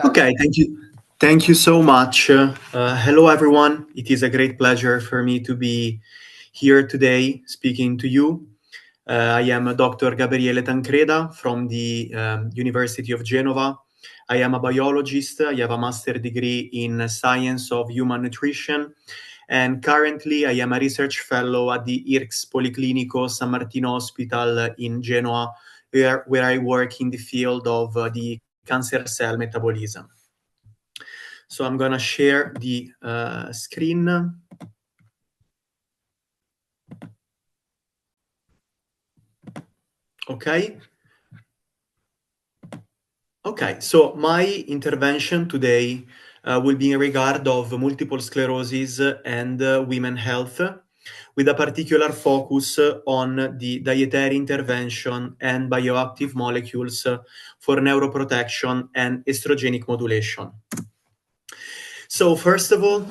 Okay, thank you. Thank you so much. Hello, everyone. It is a great pleasure for me to be here today speaking to you. I am Dr. Gabriele Tancreda from the University of Genoa. I am a biologist. I have a master's degree in science of human nutrition. And currently, I am a research fellow at the IRCS Policlinico San Martino Hospital in Genoa, where I work in the field of the cancer cell metabolism. So I'm going to share the screen. Okay. Okay, so my intervention today will be in regard of multiple sclerosis and women health, with a particular focus on the dietary intervention and bioactive molecules for neuroprotection and estrogenic modulation. So first of all,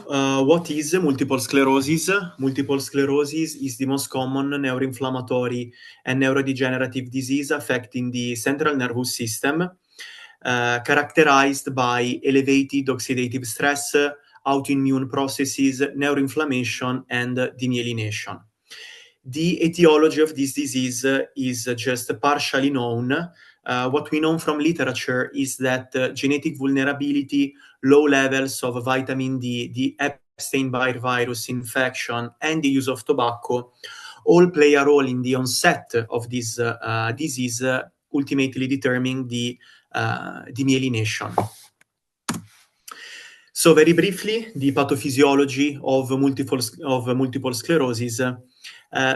what is multiple sclerosis? Multiple sclerosis is the most common neuroinflammatory and neurodegenerative disease affecting the central nervous system, characterized by elevated oxidative stress, autoimmune processes, neuroinflammation, and demyelination. The etiology of this disease is just partially known. What we know from literature is that genetic vulnerability, low levels of vitamin D, the Epstein-Barr virus infection, and the use of tobacco all play a role in the onset of this disease, ultimately determining the demyelination. So very briefly, the pathophysiology of multiple sclerosis.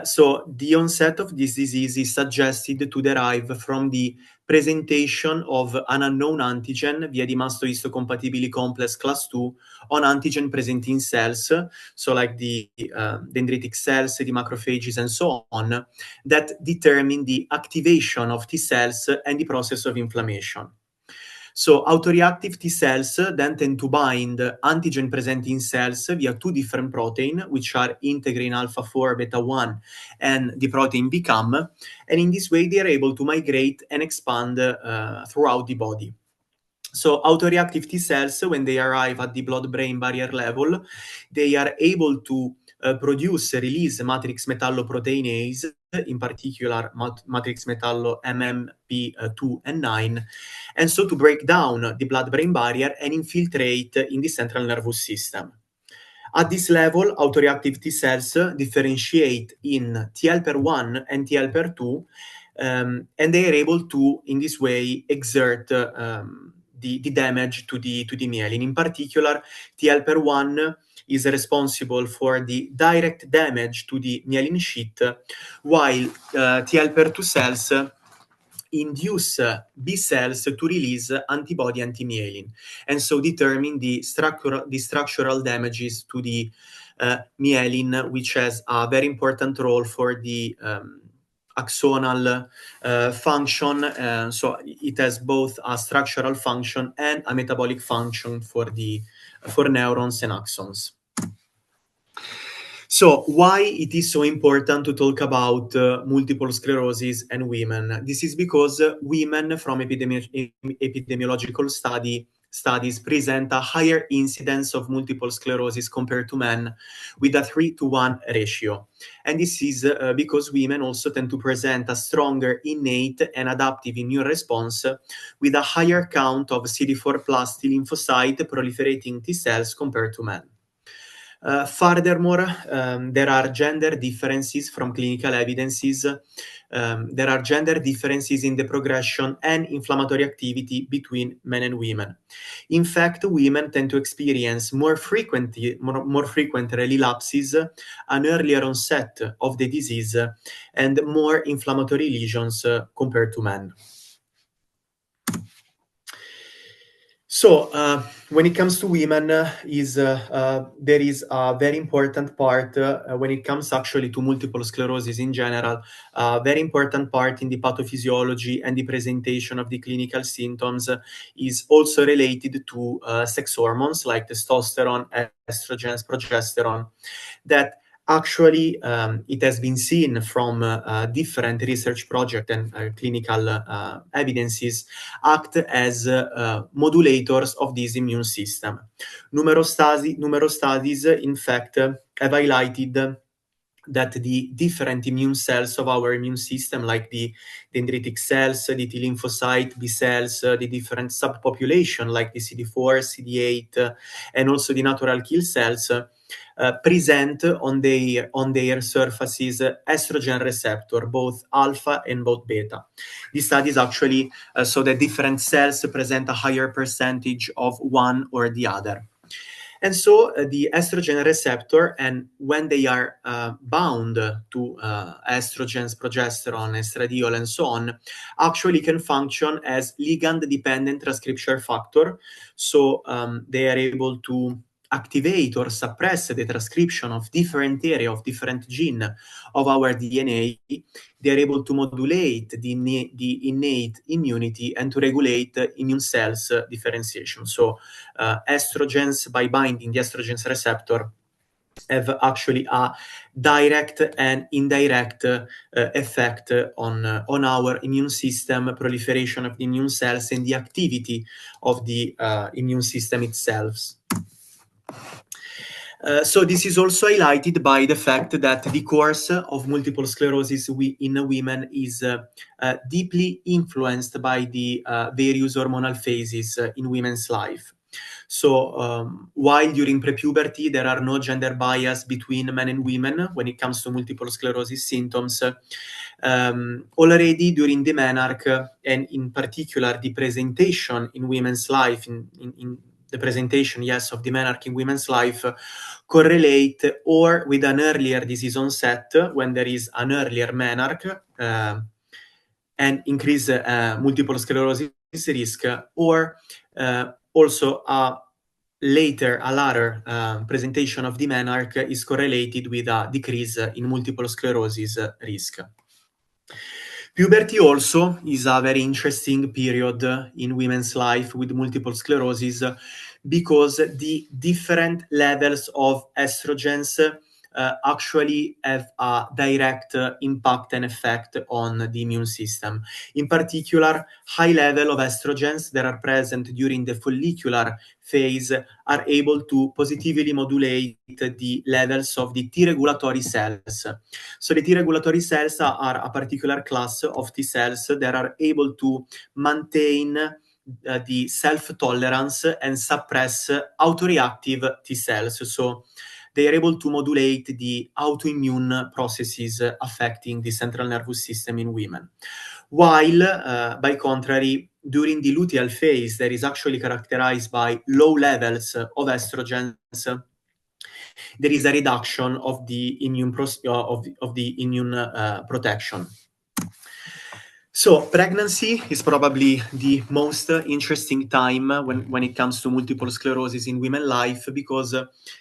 So the onset of this disease is suggested to derive from the presentation of an unknown antigen via the mastohistocompatibility complex class 2 on antigen-presenting cells, so like the dendritic cells, the macrophages, and so on, that determine the activation of T cells and the process of inflammation. So autoreactive T cells then tend to bind antigen-presenting cells via two different proteins, which are integrin alpha-4 beta-1 and the protein BCAM, and in this way they are able to migrate and expand throughout the body. So autoreactive T cells, when they arrive at the blood-brain barrier level, they are able to release matrix metalloproteinase, in particular matrix metallo MMP2 and 9, and so to break down the blood-brain barrier and infiltrate in the central nervous system. At this level, autoreactive T cells differentiate in T helper 1 and T helper 2, and they are able to, in this way, exert the damage to the myelin. In particular, T helper 1 is responsible for the direct damage to the myelin sheath, while T helper 2 cells induce B cells to release antibody anti-myelin, and so determine the structural damages to the myelin, which has a very important role for the axonal function. So it has both a structural function and a metabolic function for neurons and axons. So why it is so important to talk about multiple sclerosis and women? This is because women from epidemiological studies present a higher incidence of multiple sclerosis compared to men, with a 3-to-1 ratio. And this is because women also tend to present a stronger innate and adaptive immune response, with a higher count of CD4 plus T lymphocyte proliferating T cells compared to men. Furthermore, there are gender differences from clinical evidences. There are gender differences in the progression and inflammatory activity between men and women. In fact, women tend to experience more frequent relapses, an earlier onset of the disease, and more inflammatory lesions compared to men. So when it comes to women, there is a very important part when it comes actually to multiple sclerosis in general, a very important part in the pathophysiology and the presentation of the clinical symptoms is also related to sex hormones like testosterone, estrogens, progesterone, that Actually, it has been seen from different research projects and clinical evidences act as modulators of this immune system. Numerous studies, in fact, have highlighted that the different immune cells of our immune system, like the dendritic cells, the T lymphocyte, B cells, the different subpopulation, like the CD4, CD8, and also the natural kill cells, present on their surfaces estrogen receptor, both alpha and both beta. These studies actually show that different cells present a higher percentage of one or the other. And so the estrogen receptor, and when they are bound to estrogens, progesterone, estradiol, and so on, actually can function as ligand-dependent transcription factor. So they are able to activate or suppress the transcription of different area of different gene of our DNA. They are able to modulate the innate immunity and to regulate immune cells differentiation. So estrogens, by binding the estrogens receptor, have actually a direct and indirect effect on our immune system, proliferation of the immune cells, and the activity of the immune system itself. So this is also highlighted by the fact that the course of multiple sclerosis in women is deeply influenced by the various hormonal phases in women's life. So while during prepuberty there are no gender bias between men and women when it comes to multiple sclerosis symptoms, already during the menarche, and in particular the presentation in women's life, in the presentation, yes, of the menarche in women's life, correlate or with an earlier disease onset when there is an earlier menarche and increase multiple sclerosis risk, or also a later presentation of the menarche is correlated with a decrease in multiple sclerosis risk. Puberty also is a very interesting period in women's life with multiple sclerosis because the different levels of estrogens actually have a direct impact and effect on the immune system. In particular, high level of estrogens that are present during the follicular phase are able to positively modulate the levels of the T regulatory cells. So the T regulatory cells are a particular class of T cells that are able to maintain the self-tolerance and suppress autoreactive T cells. So they are able to modulate the autoimmune processes affecting the central nervous system in women. While, by contrary, during the luteal phase, that is actually characterized by low levels of estrogens, there is a reduction of the immune protection. So pregnancy is probably the most interesting time when it comes to multiple sclerosis in women's life, because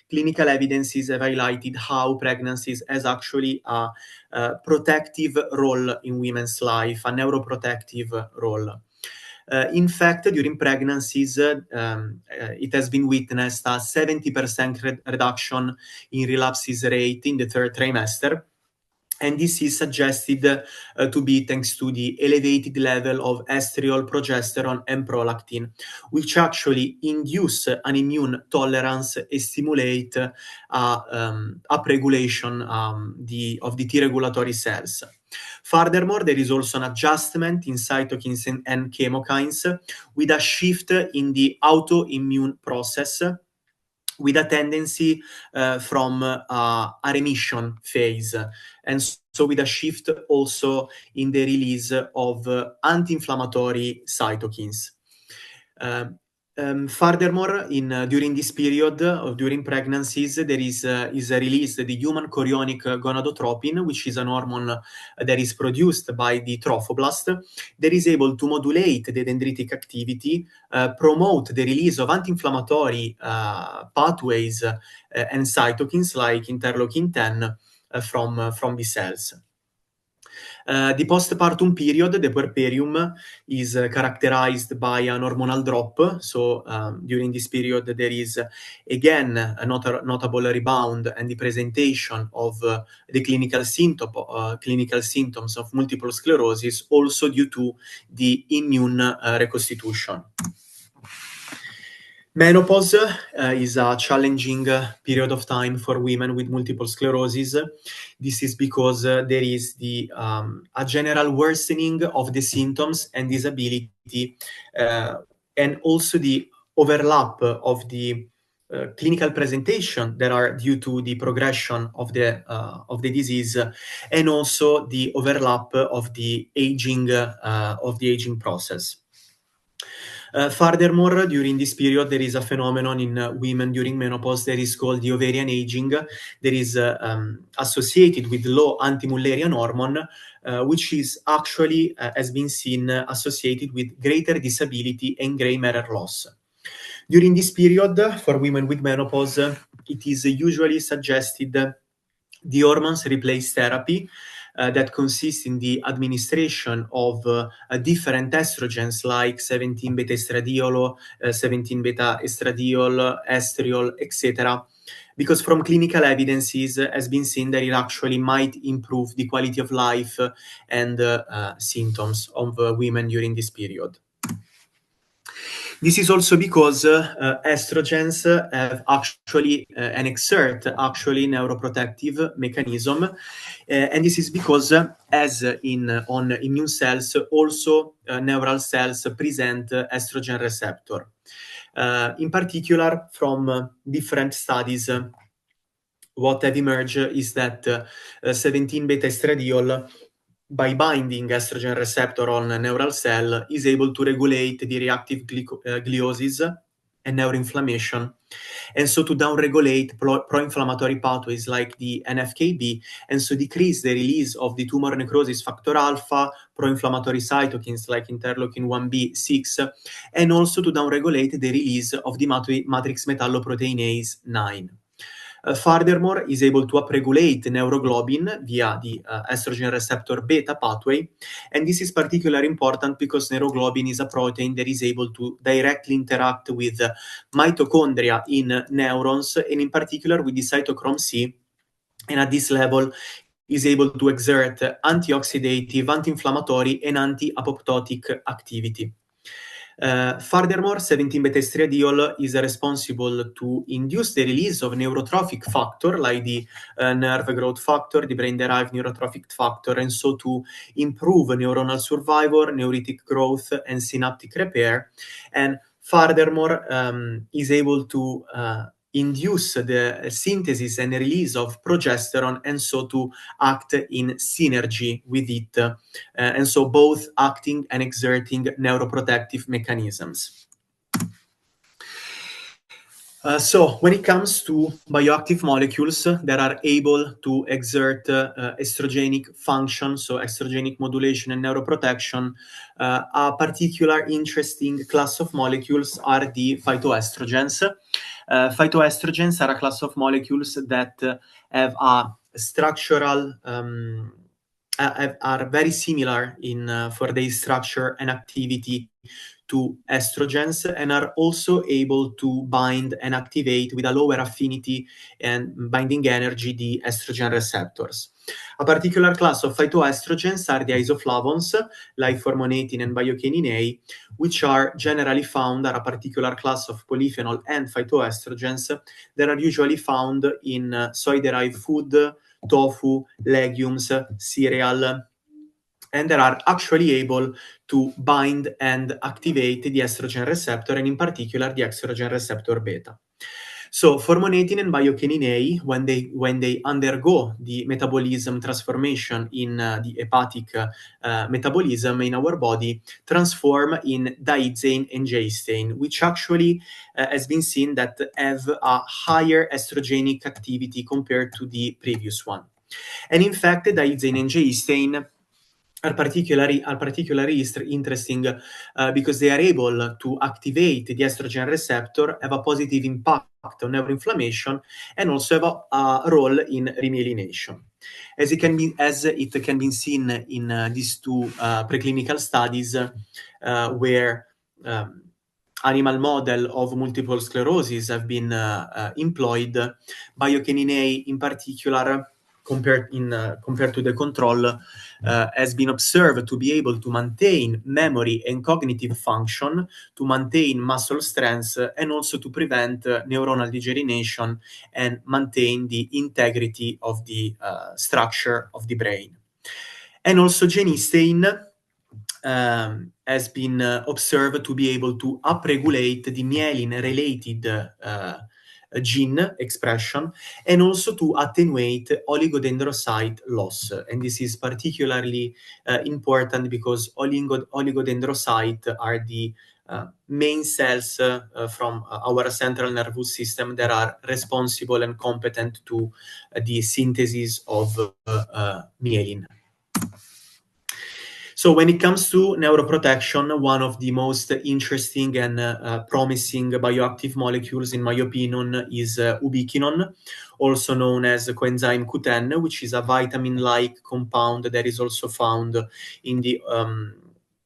clinical evidences have highlighted how pregnancy has actually a protective role in women's life, a neuroprotective role. In fact, during pregnancies, it has been witnessed a 70% reduction in relapses rate in the third trimester. And this is suggested to be thanks to the elevated level of estriol, progesterone, and prolactin, which actually induce an immune tolerance and stimulate upregulation of the T regulatory cells. Furthermore, there is also an adjustment in cytokines and chemokines with a shift in the autoimmune process, with a tendency from a remission phase, and so with a shift also in the release of anti-inflammatory cytokines. Furthermore, during this period during pregnancies, there is released the human chorionic gonadotropin, which is an hormone that is produced by the trophoblast, that is able to modulate the dendritic activity, promote the release of anti-inflammatory pathways and cytokines like interleukin 10 from the cells. The postpartum period, the puerperium, is characterized by an hormonal drop. So during this period, there is again a notable rebound and the presentation of the clinical symptoms of multiple sclerosis, also due to the immune reconstitution. Menopause is a challenging period of time for women with multiple sclerosis. This is because there is a general worsening of the symptoms and disability, and also the overlap of the clinical presentation that are due to the progression of the disease, and also the overlap of the aging process. Furthermore, during this period, there is a phenomenon in women during menopause that is called the ovarian aging. That is associated with low anti-Mullerian hormone, which is actually has been seen associated with greater disability and gray matter loss. During this period, for women with menopause, it is usually suggested the hormones replace therapy that consists in the administration of different estrogens like 17-beta estradiol, 17-beta estradiol, estriol, etc. Because from clinical evidences has been seen that it actually might improve the quality of life and symptoms of women during this period. This is also because estrogens have actually and exert actually neuroprotective mechanism, and this is because as on immune cells, also neural cells present estrogen receptor. In particular, from different studies, what have emerged is that 17-beta estradiol, by binding estrogen receptor on a neural cell, is able to regulate the reactive gliosis and neuroinflammation, and so to downregulate pro-inflammatory pathways like the NF-κB, and so decrease the release of the tumor necrosis factor alpha, pro-inflammatory cytokines like interleukin 1b6, and also to downregulate the release of the matrix metalloproteinase 9. Furthermore, is able to upregulate neuroglobin via the estrogen receptor beta pathway, and this is particularly important because neuroglobin is a protein that is able to directly interact with mitochondria in neurons, and in particular with the cytochrome C, and at this level is able to exert antioxidative, anti-inflammatory, and anti-apoptotic activity. Furthermore, 17-beta estradiol is responsible to induce the release of neurotrophic factor like the nerve growth factor, the brain-derived neurotrophic factor, and so to improve neuronal survival, neuritic growth, and synaptic repair. And furthermore, is able to induce the synthesis and release of progesterone, and so to act in synergy with it, and so both acting and exerting neuroprotective mechanisms. So when it comes to bioactive molecules that are able to exert estrogenic function, so estrogenic modulation and neuroprotection, a particular interesting class of molecules are the phytoestrogens. Phytoestrogens are a class of molecules that have a structural are very similar in for their structure and activity to estrogens, and are also able to bind and activate with a lower affinity and binding energy the estrogen receptors. A particular class of phytoestrogens are the isoflavones, like formonatin and bioactive A, which are generally found are a particular class of polyphenol and phytoestrogens that are usually found in soy-derived food, tofu, legumes, cereal, and that are actually able to bind and activate the estrogen receptor, and in particular the estrogen receptor beta. So formonatin and bioactive A, when they undergo the metabolism transformation in the hepatic metabolism in our body, transform in diethane and geistein, which actually has been seen that have a higher estrogenic activity compared to the previous one. And in fact, diethane and geistein are particularly interesting because they are able to activate the estrogen receptor, have a positive impact on neuroinflammation, and also have a role in remyelination. As it can be seen in these two preclinical studies where animal model of multiple sclerosis have been employed, bioactive A in particular, compared to the control, has been observed to be able to maintain memory and cognitive function, to maintain muscle strength, and also to prevent neuronal degeneration and maintain the integrity of the structure of the brain. And also genistein has been observed to be able to upregulate the myelin-related gene expression and also to attenuate oligodendrocyte loss. And this is particularly important because oligodendrocyte are the main cells from our central nervous system that are responsible and competent to the synthesis of myelin. So when it comes to neuroprotection, one of the most interesting and promising bioactive molecules, in my opinion, is ubiquinone, also known as coenzyme Q10, which is a vitamin-like compound that is also found in the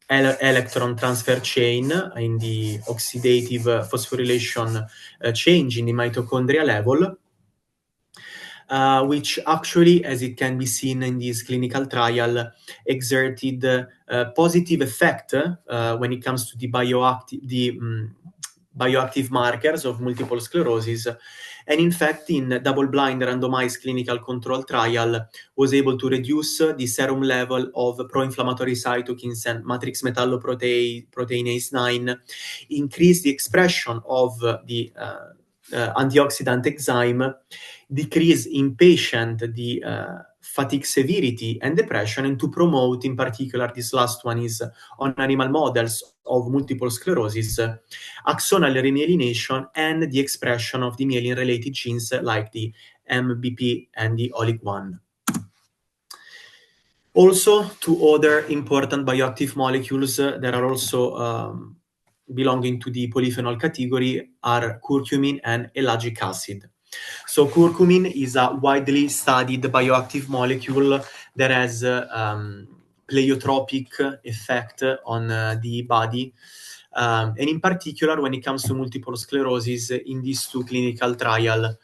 electron transfer chain, in the oxidative phosphorylation change in the mitochondria level. Which actually, as it can be seen in this clinical trial, exerted positive effect when it comes to the bioactive markers of multiple sclerosis. And in fact, in double-blind randomized clinical control trial, was able to reduce the serum level of pro-inflammatory cytokines and matrix metalloproteinase 9, increase the expression of the antioxidant enzyme, decrease in patient the fatigue severity and depression, and to promote, in particular, this last one is on animal models of multiple sclerosis, axonal remyelination and the expression of the myelin-related genes like the MBP and the OLIG1. Also, two other important bioactive molecules that are also belonging to the polyphenol category are curcumin and ellagic acid. So curcumin is a widely studied bioactive molecule that has pleiotropic effect on the body. And in particular, when it comes to multiple sclerosis, in these two clinical trials,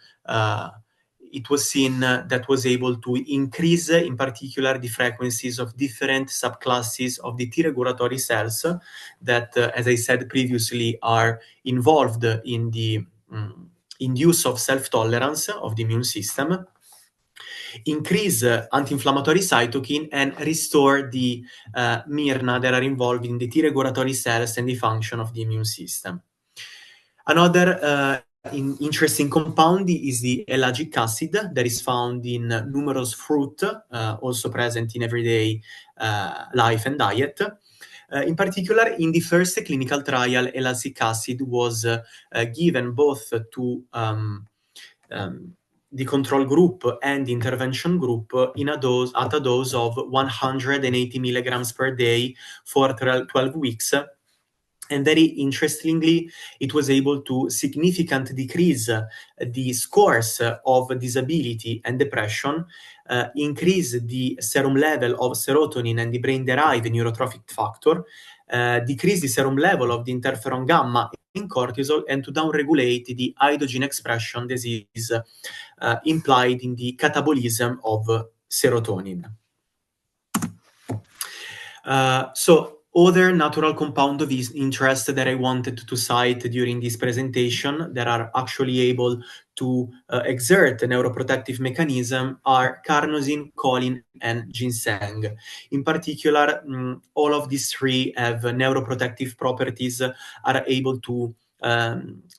it was seen that was able to increase, in particular, the frequencies of different subclasses of the T regulatory cells that, as I said previously, are involved in the induce of self-tolerance of the immune system, increase anti-inflammatory cytokine, and restore the miRNA that are involved in the T regulatory cells and the function of the immune system. Another interesting compound is the ellagic acid that is found in numerous fruit, also present in everyday life and diet. In particular, in the first clinical trial, ellagic acid was given both to the control group and the intervention group at a dose of 180 milligrams per day for 12 weeks. And very interestingly, it was able to significantly decrease the scores of disability and depression, increase the serum level of serotonin and the brain-derived neurotrophic factor, decrease the serum level of the interferon gamma in cortisol, and to downregulate the iodogen expression disease implied in the catabolism of serotonin. So other natural compound of interest that I wanted to cite during this presentation that are actually able to exert a neuroprotective mechanism are carnosine, choline, and ginseng. In particular, all of these three have neuroprotective properties, are able to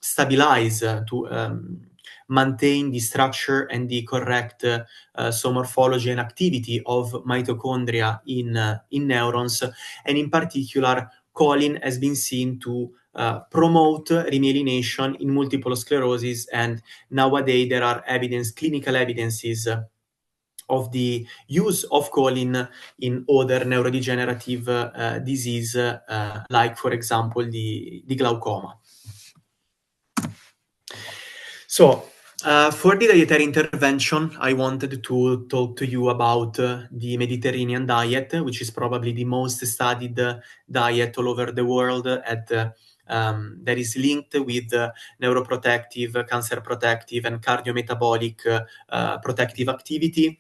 stabilize, to maintain the structure and the correct morphology and activity of mitochondria in neurons. And in particular, choline has been seen to promote remyelination in multiple sclerosis, and nowadays there are clinical evidences of the use of choline in other neurodegenerative disease, like, for example, the glaucoma. So, For the dietary intervention, I wanted to talk to you about the Mediterranean diet, which is probably the most studied diet all over the world, that is linked with neuroprotective, cancer protective, and cardiometabolic protective activity.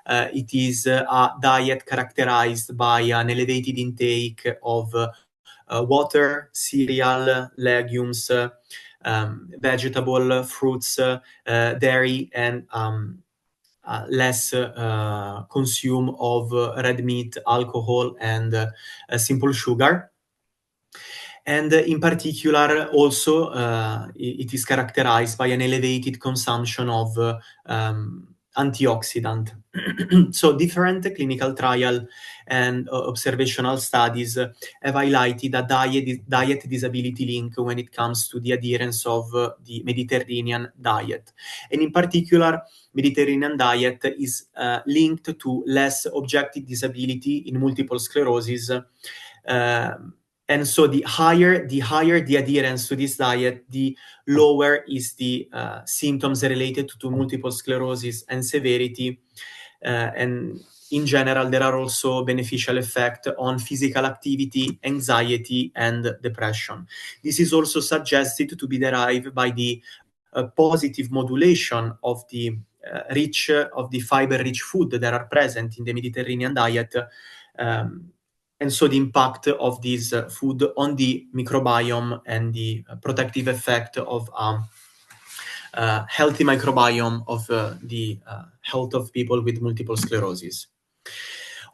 It is a diet characterized by an elevated intake of water, cereal, legumes, vegetable, fruits, dairy, and less consume of red meat, alcohol, and simple sugar. And in particular, also, it is characterized by an elevated consumption of antioxidant. So different clinical trial and observational studies have highlighted a diet disability link when it comes to the adherence of the Mediterranean diet. And in particular, Mediterranean diet is linked to less objective disability in multiple sclerosis. And so the higher the adherence to this diet, the lower is the symptoms related to multiple sclerosis and severity. And in general, there are also beneficial effects on physical activity, anxiety, and depression. This is also suggested to be derived by the positive modulation of the fiber-rich food that are present in the Mediterranean diet. And so the impact of this food on the microbiome and the protective effect of healthy microbiome of the health of people with multiple sclerosis.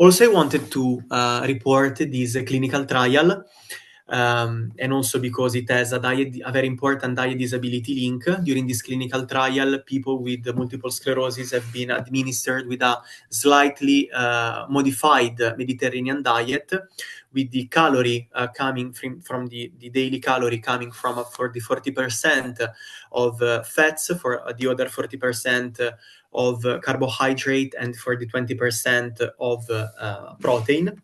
Also, I wanted to report this clinical trial, and also because it has a very important diet disability link. During this clinical trial, people with multiple sclerosis have been administered with a slightly modified Mediterranean diet, with the calorie coming from the daily calorie coming from for the 40% of fats, for the other 40% of carbohydrate, and for the 20% of protein.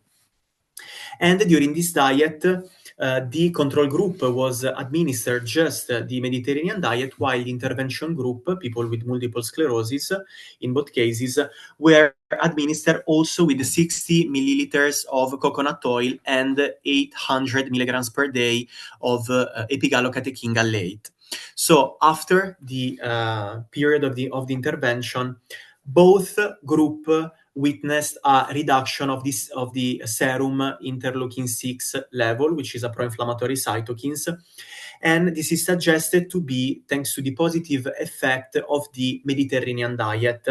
And during this diet, the control group was administered just the Mediterranean diet, while the intervention group, people with multiple sclerosis, in both cases, were administered also with 60 milliliters of coconut oil and 800 milligrams per day of epigallocatechin gallate. So after the period of the intervention, both group witnessed a reduction of the serum interleukin-6 level, which is a pro-inflammatory cytokines. And this is suggested to be thanks to the positive effect of the Mediterranean diet.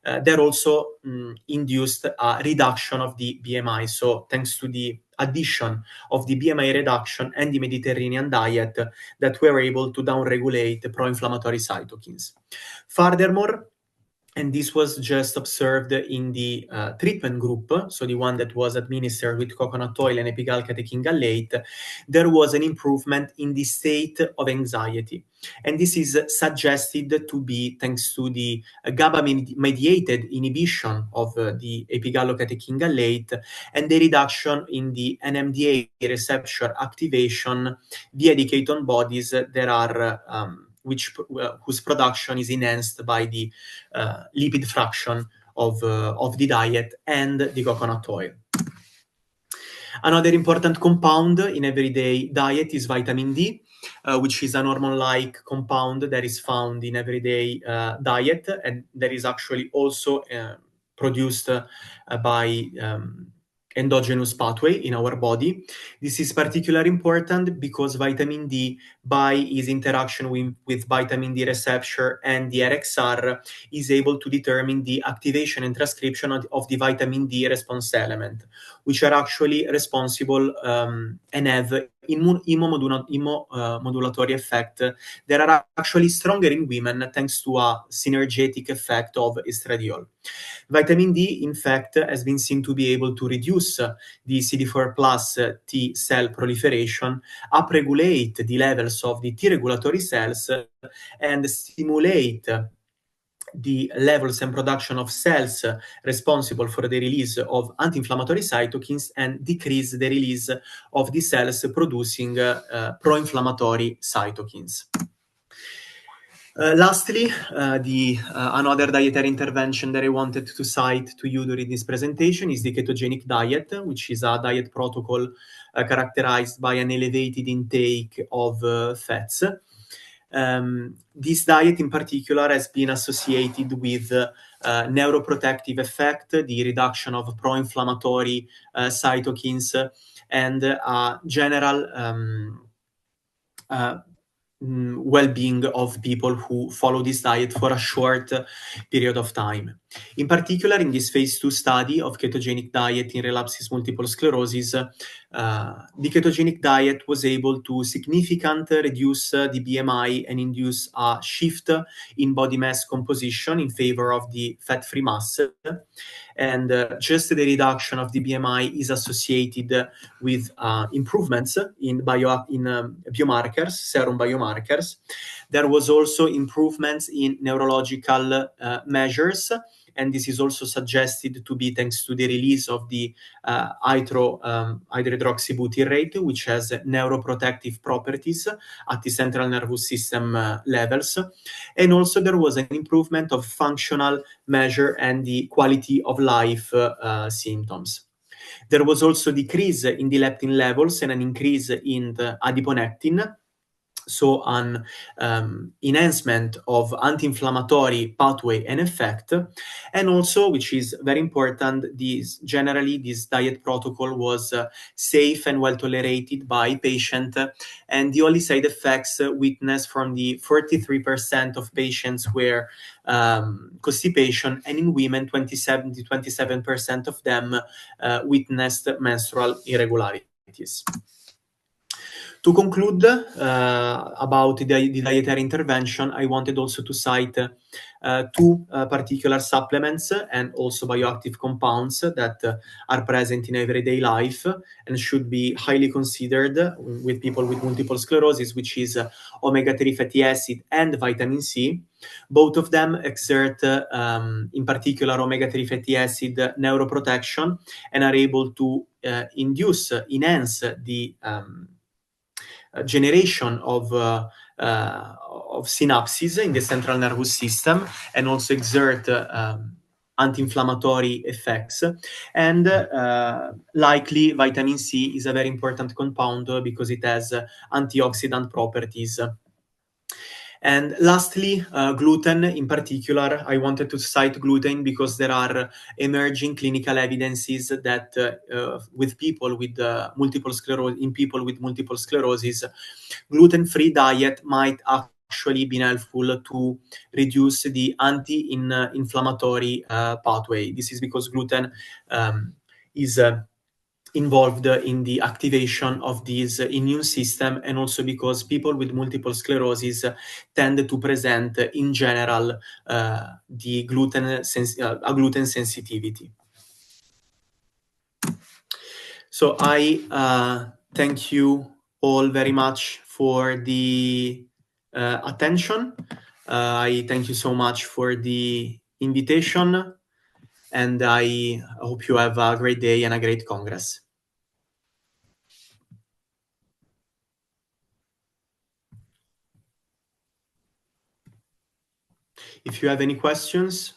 That also induced a reduction of the BMI. So thanks to the addition of the BMI reduction and the Mediterranean diet, that we were able to downregulate pro-inflammatory cytokines. Furthermore, and this was just observed in the treatment group, so the one that was administered with coconut oil and epigallocatechin gallate, there was an improvement in the state of anxiety. And this is suggested to be thanks to the GABA-mediated inhibition of the epigallocatechin gallate and the reduction in the NMDA receptor activation via the ketone bodies that are whose production is enhanced by the lipid fraction of the diet and the coconut oil. Another important compound in everyday diet is vitamin D, which is a hormone-like compound that is found in everyday diet, and that is actually also produced by endogenous pathway in our body. This is particularly important because vitamin D, by its interaction with vitamin D receptor and the RXR, is able to determine the activation and transcription of the vitamin D response element, which are actually responsible and have immunomodulatory effect that are actually stronger in women thanks to a synergetic effect of estradiol. Vitamin D, in fact, has been seen to be able to reduce the CD4 plus T cell proliferation, upregulate the levels of the T regulatory cells, and stimulate the levels and production of cells responsible for the release of anti-inflammatory cytokines and decrease the release of the cells producing pro-inflammatory cytokines. Lastly, another dietary intervention that I wanted to cite to you during this presentation is the ketogenic diet, which is a diet protocol characterized by an elevated intake of fats. This diet in particular has been associated with neuroprotective effect, the reduction of pro-inflammatory cytokines, and general well-being of people who follow this diet for a short period of time. In particular, in this phase 2 study of ketogenic diet in relapses multiple sclerosis, the ketogenic diet was able to significantly reduce the BMI and induce a shift in body mass composition in favor of the fat-free mass. And just the reduction of the BMI is associated with improvements in biomarkers, serum biomarkers. There was also improvements in neurological measures, and this is also suggested to be thanks to the release of the hydroxybutyrate, which has neuroprotective properties at the central nervous system levels. And also there was an improvement of functional measure and the quality of life symptoms. There was also decrease in the leptin levels and an increase in the adiponectin, so an enhancement of anti-inflammatory pathway and effect. And also, which is very important, this diet protocol was safe and well tolerated by patient, and the only side effects witnessed from the 43% of patients were constipation, and in women 27% of them witnessed menstrual irregularities. To conclude about the dietary intervention, I wanted also to cite two particular supplements and also bioactive compounds that are present in everyday life and should be highly considered with people with multiple sclerosis, which is omega-3 fatty acid and vitamin C. Both of them exert, in particular, omega-3 fatty acid neuroprotection and are able to enhance the generation of synapses in the central nervous system and also exert anti-inflammatory effects. And likely vitamin C is a very important compound because it has antioxidant properties. And lastly, gluten in particular. I wanted to cite gluten because there are emerging clinical evidences that with people with multiple sclerosis, gluten-free diet might actually be helpful to reduce the anti-inflammatory pathway. This is because gluten is involved in the activation of this immune system, and also because people with multiple sclerosis tend to present in general the gluten sensitivity. So I thank you all very much for the attention. I thank you so much for the invitation, and I hope you have a great day and a great Congress. If you have any questions.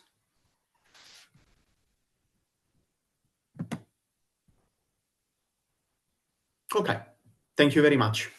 Okay. Thank you very much.